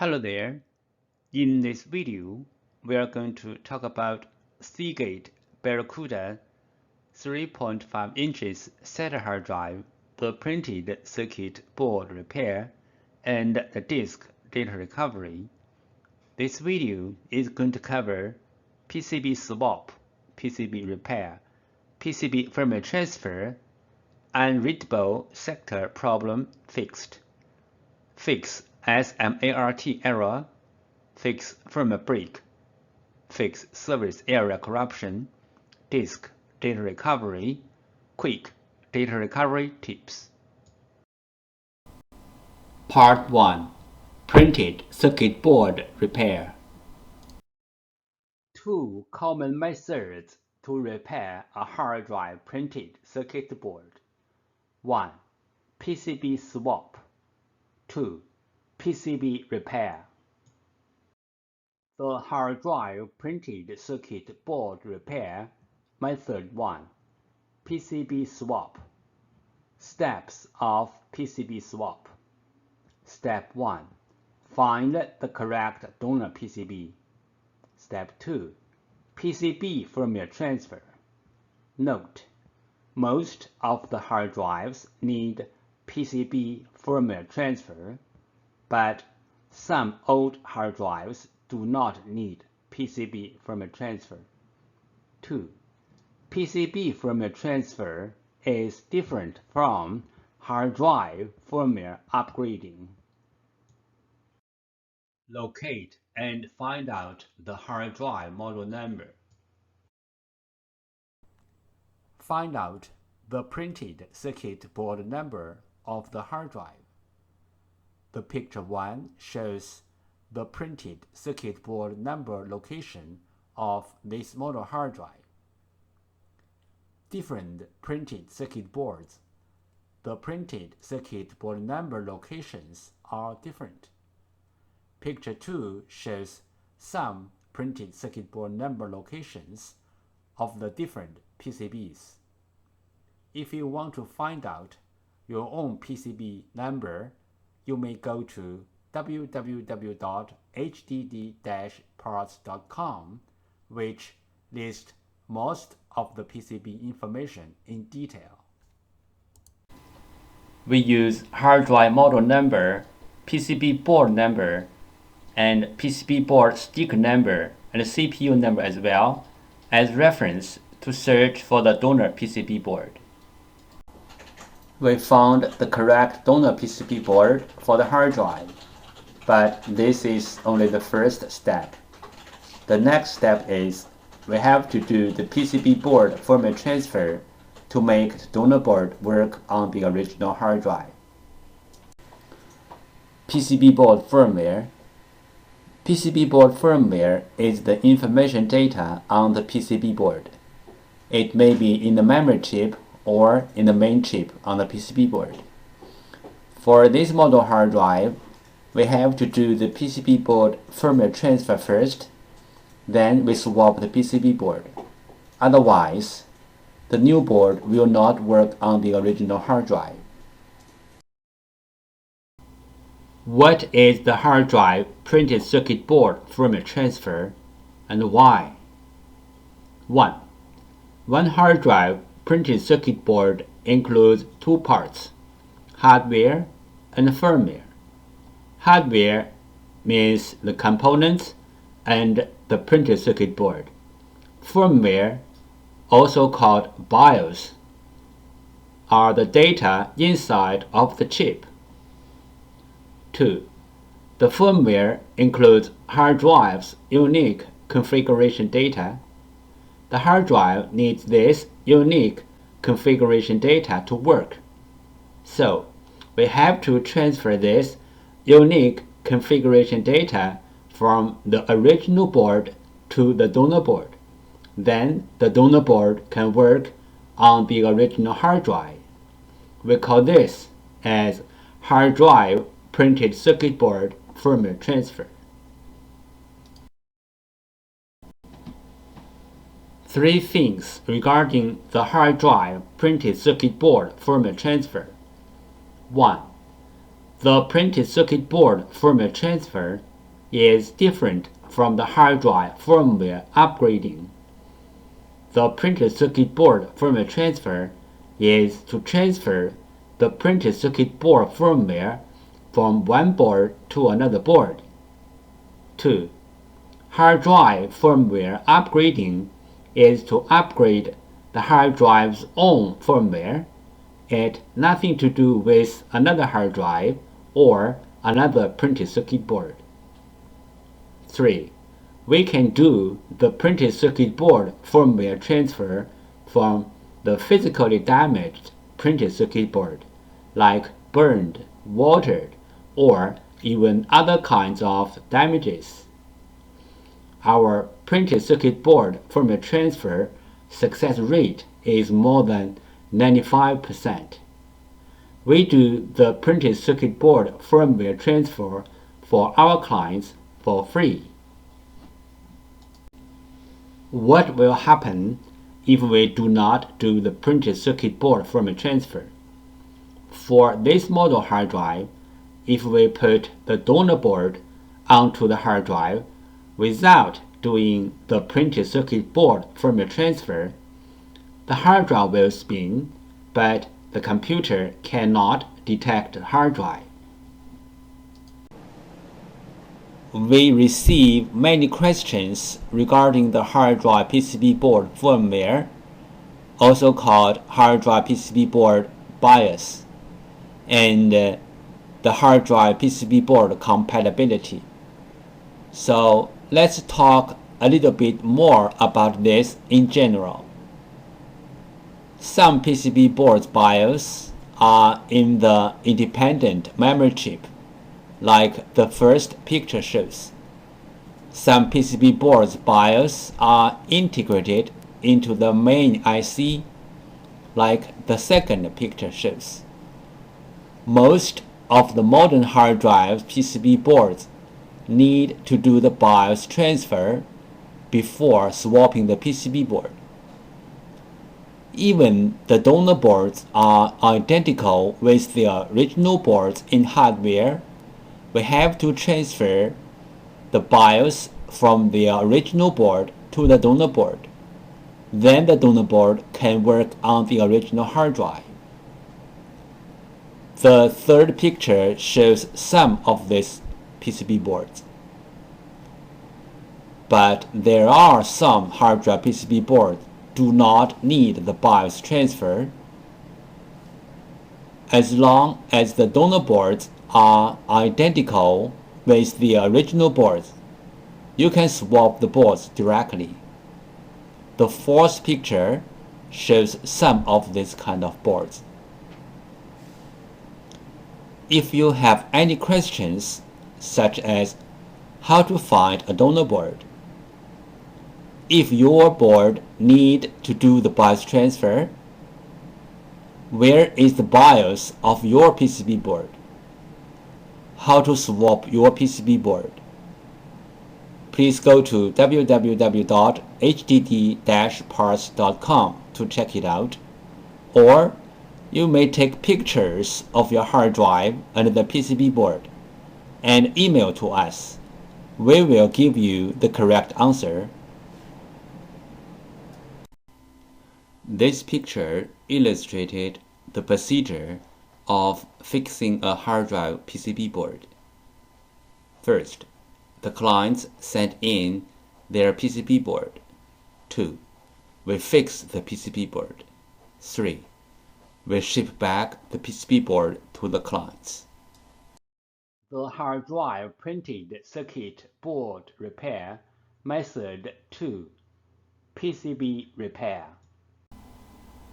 Hello there. In this video, we are going to talk about Seagate Barracuda 3.5 inches SATA hard drive, the printed circuit board repair, and the disk data recovery. This video is going to cover PCB swap, PCB repair, PCB firmware transfer, unreadable sector problem fixed, fix SMART error, fix firmware break, fix service area corruption, disk data recovery, quick data recovery tips. Part 1. Printed circuit board repair. Two common methods to repair a hard drive printed circuit board. 1. PCB swap. 2. PCB repair. The hard drive printed circuit board repair. Method 1. PCB swap. Steps of PCB swap. Step 1. Find the correct donor PCB. Step 2. PCB firmware transfer. Note: most of the hard drives need PCB firmware transfer, but some old hard drives do not need PCB firmware transfer. 2. PCB firmware transfer is different from hard drive firmware upgrading. Locate and find out the hard drive model number. Find out the printed circuit board number of the hard drive. The picture 1 shows the printed circuit board number location of this model hard drive. Different printed circuit boards. The printed circuit board number locations are different. Picture 2 shows some printed circuit board number locations of the different PCBs. If you want to find out your own PCB number, you may go to www.hddparts.com, which lists most of the PCB information in detail. We use hard drive model number, PCB board number, and PCB board sticker number and CPU number as well as reference to search for the donor PCB board. We found the correct donor PCB board for the hard drive, but this is only the first step. The next step is we have to do the PCB board firmware transfer to make the donor board work on the original hard drive. PCB board firmware. PCB board firmware is the information data on the PCB board. It may be in the memory chip or in the main chip on the PCB board. For this model hard drive, we have to do the PCB board firmware transfer first, then we swap the PCB board. Otherwise, the new board will not work on the original hard drive. What is the hard drive printed circuit board firmware transfer and why? 1. One hard drive printed circuit board includes two parts, hardware and firmware. Hardware means the components and the printed circuit board. Firmware, also called BIOS, are the data inside of the chip. 2. The firmware includes hard drive's unique configuration data. The hard drive needs this unique configuration data to work. So, we have to transfer this unique configuration data from the original board to the donor board. Then the donor board can work on the original hard drive. We call this as hard drive printed circuit board firmware transfer. 3 things regarding the hard drive printed circuit board firmware transfer. 1. The printed circuit board firmware transfer is different from the hard drive firmware upgrading. The printed circuit board firmware transfer is to transfer the printed circuit board firmware from one board to another board. 2. Hard drive firmware upgrading is to upgrade the hard drive's own firmware. It has nothing to do with another hard drive or another printed circuit board. 3. We can do the printed circuit board firmware transfer from the physically damaged printed circuit board, like burned, watered, or even other kinds of damages. Our printed circuit board firmware transfer success rate is more than 95%. We do the printed circuit board firmware transfer for our clients for free. What will happen if we do not do the printed circuit board firmware transfer? For this model hard drive, if we put the donor board onto the hard drive without doing the printed circuit board firmware transfer, the hard drive will spin, but the computer cannot detect the hard drive. We receive many questions regarding the hard drive PCB board firmware, also called hard drive PCB board BIOS, and the hard drive PCB board compatibility. So let's talk a little bit more about this in general. Some PCB boards BIOS are in the independent memory chip, like the first picture shows. Some PCB boards BIOS are integrated into the main IC, like the second picture shows. Most of the modern hard drive PCB boards need to do the BIOS transfer before swapping the PCB board. Even the donor boards are identical with the original boards in hardware. We have to transfer the BIOS from the original board to the donor board. Then the donor board can work on the original hard drive. The third picture shows some of these PCB boards. But there are some hard drive PCB boards do not need the BIOS transfer. As long as the donor boards are identical with the original boards, you can swap the boards directly. The fourth picture shows some of these kind of boards. If you have any questions, such as how to find a donor board, if your board needs to do the BIOS transfer, where is the BIOS of your PCB board? How to swap your PCB board? Please go to www.hddparts.com to check it out, or you may take pictures of your hard drive and the PCB board and email to us. We will give you the correct answer. This picture illustrated the procedure of fixing a hard drive PCB board. First, the clients sent in their PCB board. 2. We fix the PCB board. 3. We ship back the PCB board to the clients. The hard drive printed circuit board repair method 2. PCB repair.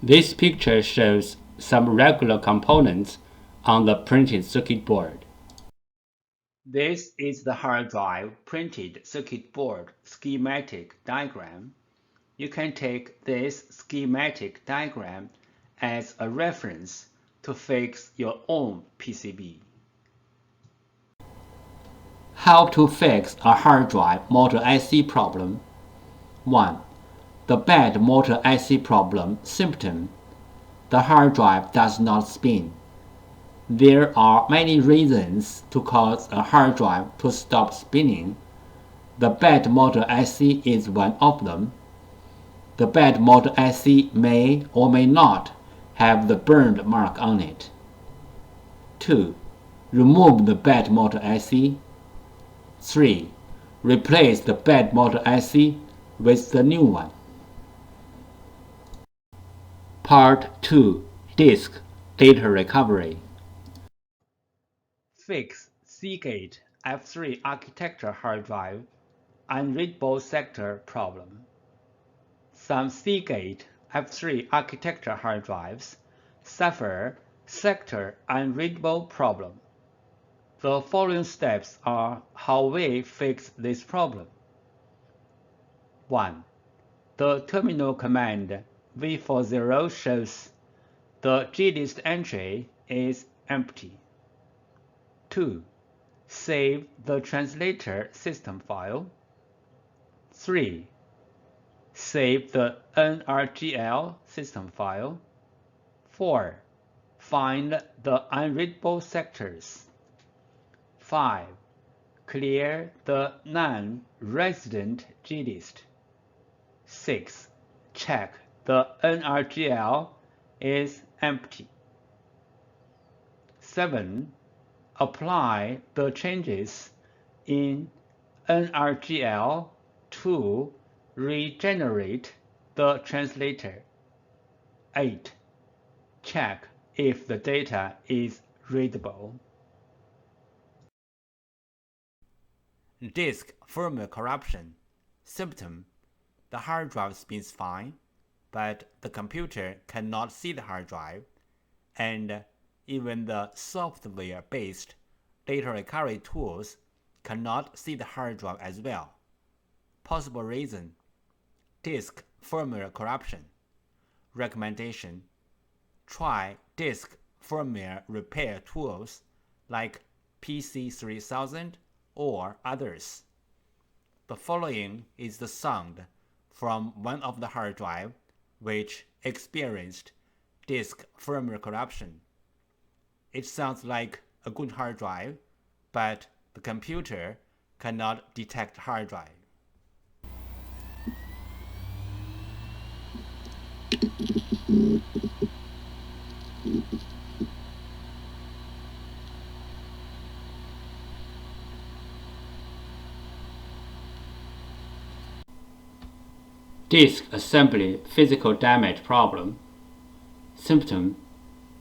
This picture shows some regular components on the printed circuit board. This is the hard drive printed circuit board schematic diagram. You can take this schematic diagram as a reference to fix your own PCB. How to fix a hard drive motor IC problem. 1. The bad motor IC problem symptom. The hard drive does not spin. There are many reasons to cause a hard drive to stop spinning. The bad motor IC is one of them. The bad motor IC may or may not have the burned mark on it. 2. Remove the bad motor IC. 3. Replace the bad motor IC with the new one. Part 2. Disk Data Recovery. Fix Seagate F3 architecture hard drive unreadable sector problem. Some Seagate F3 architecture hard drives suffer sector unreadable problem. The following steps are how we fix this problem. 1. The terminal command v40 shows the glist entry is empty. 2. Save the translator system file. 3. Save the NRGL system file. 4. Find the unreadable sectors. 5. Clear the non-resident glist. 6. Check the NRGL is empty. 7. Apply the changes in NRGL to regenerate the translator. 8. Check if the data is readable. Disk firmware corruption. Symptom: the hard drive spins fine, but the computer cannot see the hard drive, and even the software-based data recovery tools cannot see the hard drive as well. Possible reason: disk firmware corruption. Recommendation: try disk firmware repair tools like PC3000 or others. The following is the sound from one of the hard drive which experienced disk firmware corruption. It sounds like a good hard drive, but the computer cannot detect hard drive. Disk assembly physical damage problem. Symptom: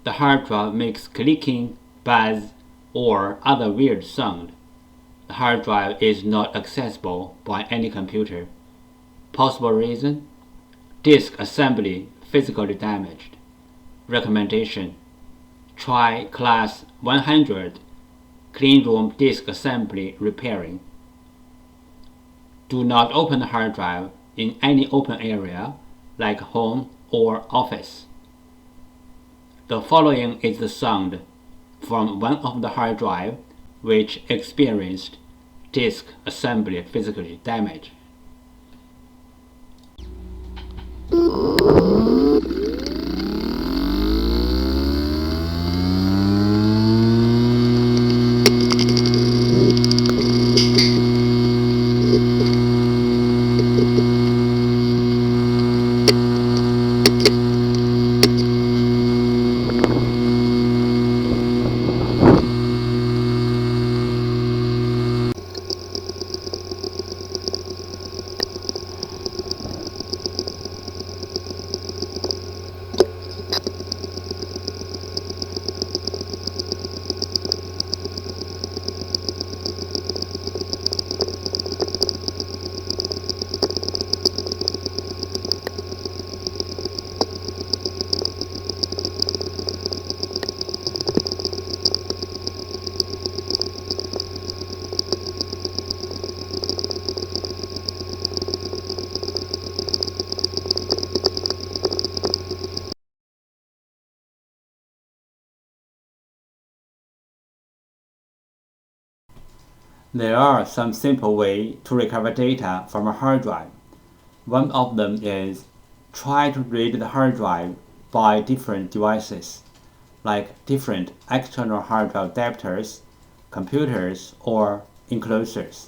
the hard drive makes clicking, buzz, or other weird sound. The hard drive is not accessible by any computer. Possible reason: disk assembly physically damaged. Recommendation: try class 100 cleanroom disk assembly repairing. Do not open the hard drive in any open area like home or office. The following is the sound from one of the hard drive which experienced disk assembly physical damage. There are some simple ways to recover data from a hard drive. One of them is try to read the hard drive by different devices, like different external hard drive adapters, computers, or enclosures.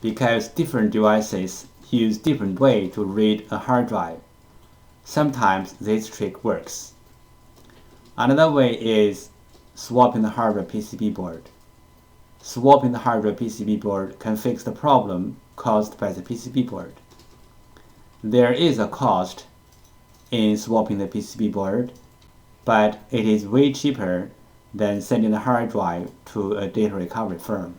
Because different devices use different ways to read a hard drive, sometimes this trick works. Another way is swapping the hardware PCB board. Swapping the hardware PCB board can fix the problem caused by the PCB board. There is a cost in swapping the PCB board, but it is way cheaper than sending the hard drive to a data recovery firm.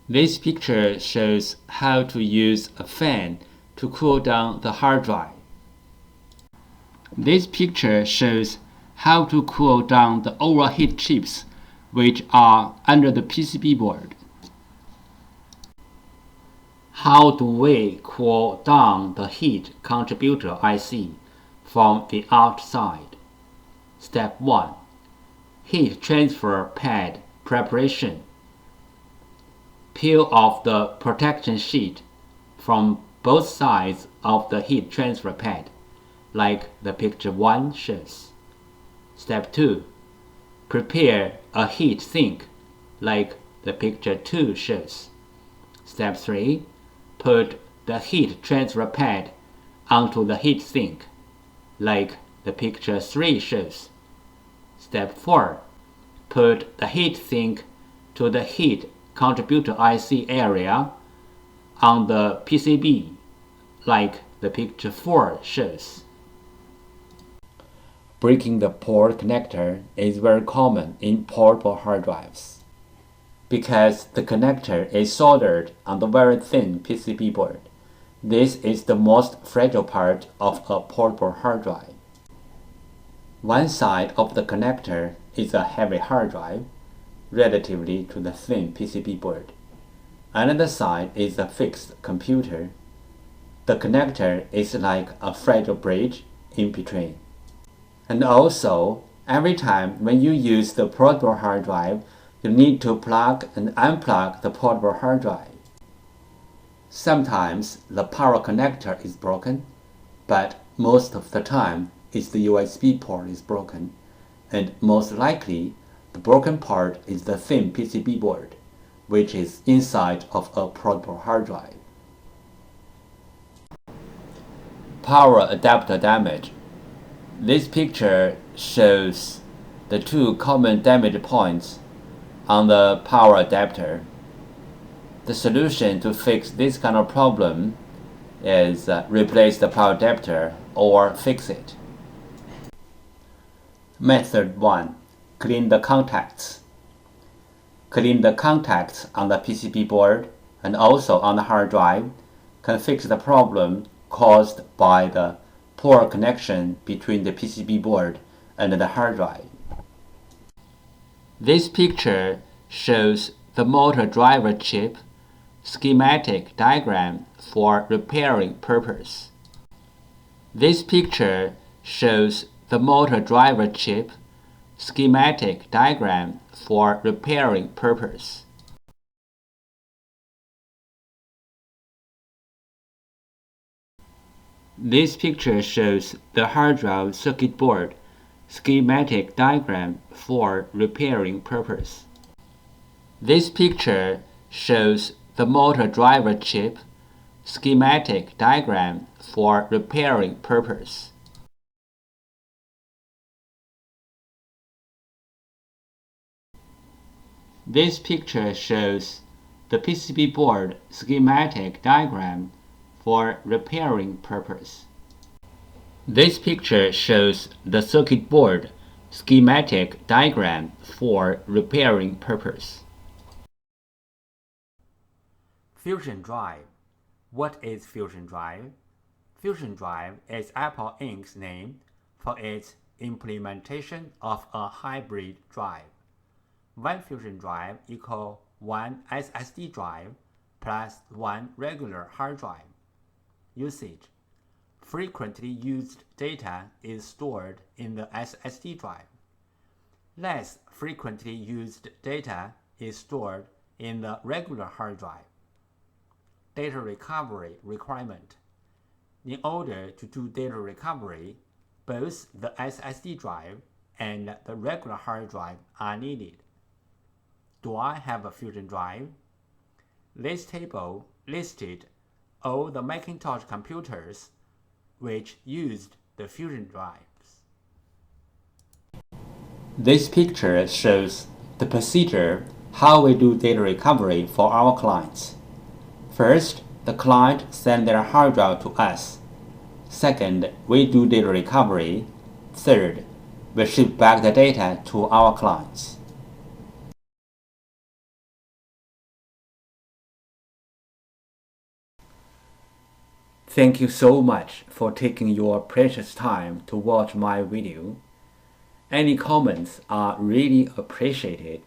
This picture shows how to use a fan to cool down the hard drive. This picture shows how to cool down the overheat chips which are under the PCB board. How do we cool down the heat contributor IC from the outside? Step 1. Heat transfer pad preparation. Peel off the protection sheet from both sides of the heat transfer pad, like the picture 1 shows. Step 2. Prepare a heat sink, like the picture 2 shows. Step 3. Put the heat transfer pad onto the heat sink, like the picture 3 shows. Step 4. Put the heat sink to the heat contributor IC area on the PCB, like the picture 4 shows. Breaking the port connector is very common in portable hard drives, because the connector is soldered on the very thin PCB board. This is the most fragile part of a portable hard drive. One side of the connector is a heavy hard drive, relatively to the thin PCB board. Another side is a fixed computer. The connector is like a fragile bridge in between. And also, every time when you use the portable hard drive, you need to plug and unplug the portable hard drive. Sometimes the power connector is broken, but most of the time it's the USB port is broken, and most likely the broken part is the thin PCB board, which is inside of a portable hard drive. Power adapter damage. This picture shows the two common damage points on the power adapter. The solution to fix this kind of problem is replace the power adapter or fix it. Method 1. Clean the contacts. Clean the contacts on the PCB board and also on the hard drive can fix the problem caused by the poor connection between the PCB board and the hard drive. This picture shows the motor driver chip schematic diagram for repairing purpose. This picture shows the motor driver chip schematic diagram for repairing purpose. This picture shows the hard drive circuit board schematic diagram for repairing purpose. This picture shows the motor driver chip schematic diagram for repairing purpose. This picture shows the PCB board schematic diagram for repairing purpose. This picture shows the circuit board schematic diagram for repairing purpose. Fusion drive. What is Fusion drive? Fusion drive is Apple Inc.'s name for its implementation of a hybrid drive. One Fusion drive equals one SSD drive plus one regular hard drive. Usage. Frequently used data is stored in the SSD drive. Less frequently used data is stored in the regular hard drive. Data recovery requirement. In order to do data recovery, Both the SSD drive and the regular hard drive are needed. Do I have a Fusion drive? This table listed all the Macintosh computers which used the Fusion drives. This picture shows the procedure how we do data recovery for our clients. First, the client sends their hard drive to us. Second, we do data recovery. Third, we ship back the data to our clients. Thank you so much for taking your precious time to watch my video. Any comments are really appreciated.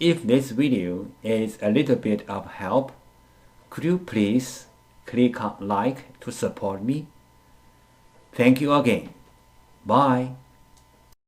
If this video is a little bit of help, could you please click on like to support me? Thank you again. Bye.